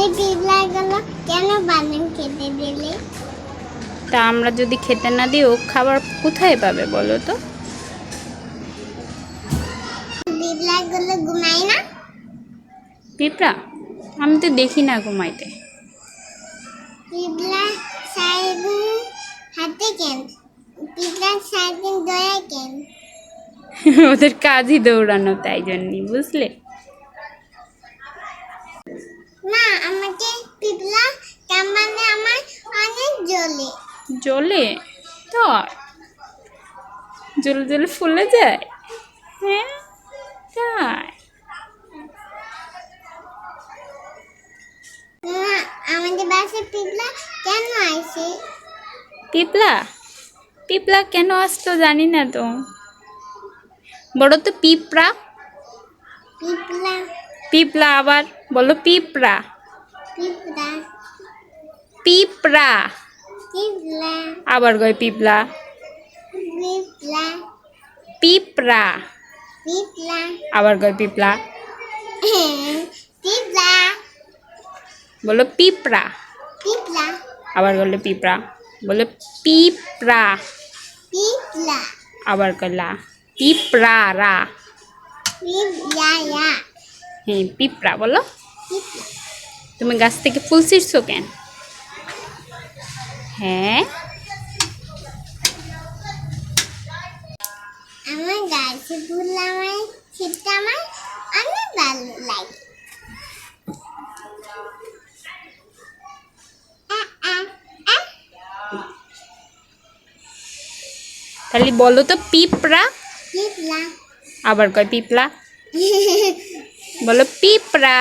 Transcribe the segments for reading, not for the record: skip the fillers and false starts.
এই পিঁপড়াগুলো কেন বাদাম খেতে দিলে? তা আমরা যদি খেতে না দিই ও খাবার কোথায় পাবে বলো তো? পিঁপড়াগুলো ঘুমায় না? পিঁপড়া আমি তো দেখি না ঘুমাইতে। পিঁপড়া সারাদিন হাতে কেন? পিঁপড়া সারাদিন দৌড়ায় কেন? ওদের কাজই দৌড়ানো, তাই জন্যই, বুঝলে? না, আমাকে পিঁপড়া কামড়ালে আমার অনেক জ্বলে। জ্বলে? তাই? জ্বলে জ্বলে ফুলে যায়? হ্যাঁ তাই? না, আমাদের বাসায় পিঁপড়া কেন আসে? পিঁপড়া পিঁপড়া কেন আসতো জানি না তো। বড় তো পিঁপড়া। পিঁপড়া পিঁপড়া আবার বলো পিঁপড়া। পিঁপড়া পিঁপড়া পিঁপড়া আবার কয় পিঁপড়া। পিঁপড়া পিঁপড়া পিঁপড়া আবার কয় পিঁপড়া। পিঁপড়া বলো পিঁপড়া পিঁপড়া আবার বললে পিঁপড়া। বলো পিঁপড়া পিঁপড়া আবার কলা পিঁপড়া রা। পিঁপড়া হ্যাঁ পিঁপড়া বলো। পিঁপড়া তুমি গাছ থেকে ফুল ছিঁড়ছো কেন? হ্যাঁ আমার গাছে ফুল আমার ছিটতে আমার অনেক ভালো লাগে। তাহলে বলো তো পিঁপড়া পিঁপড়া আবার কয় পিঁপড়া। বলো পিঁপড়া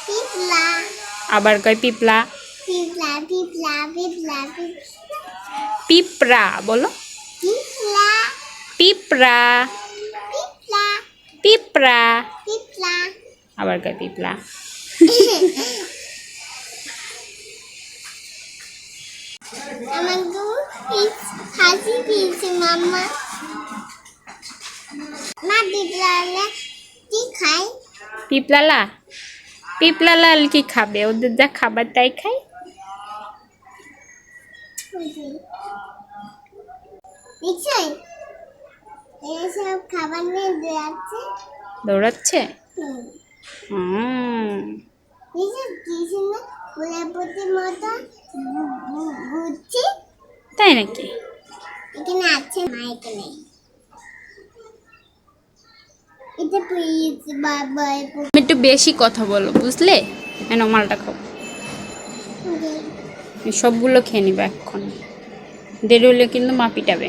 পিঁপড়া আবার কয় পিঁপড়া। পিঁপড়া পিঁপড়া পিঁপড়া পিঁপড়া বলো। পিঁপড়া পিঁপড়া পিঁপড়া পিঁপড়া পিঁপড়া আবার কয় পিঁপড়া। আমাকে হাসি পেয়েছে মাম্মা। মা পিঁপড়ালে কি খায়? পিঁপড়ালা পিঁপড়ালা কি খাবে? ওদের যা খাবার তাই খায়। দেখছেন এসব খাবার নিয়ে যাচ্ছে। দৌড়াচ্ছে। দেখছেন কি সুন্দর প্রজাপতির মতো ঘুরছে। তাই নাকি? এখানে আছে না, এখানে এটা পেয়েছে বাবা। তুমি একটু বেশি কথা বলো বুঝলে? কেন মালটা খাও। সবগুলো খেয়ে নিবে এখন, দেরি হলে কিন্তু মা পিটাবে।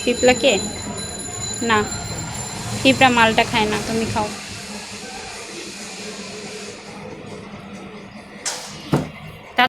পিঁপড়াকে না, পিঁপড়া মালটা খায় না, তুমি খাও।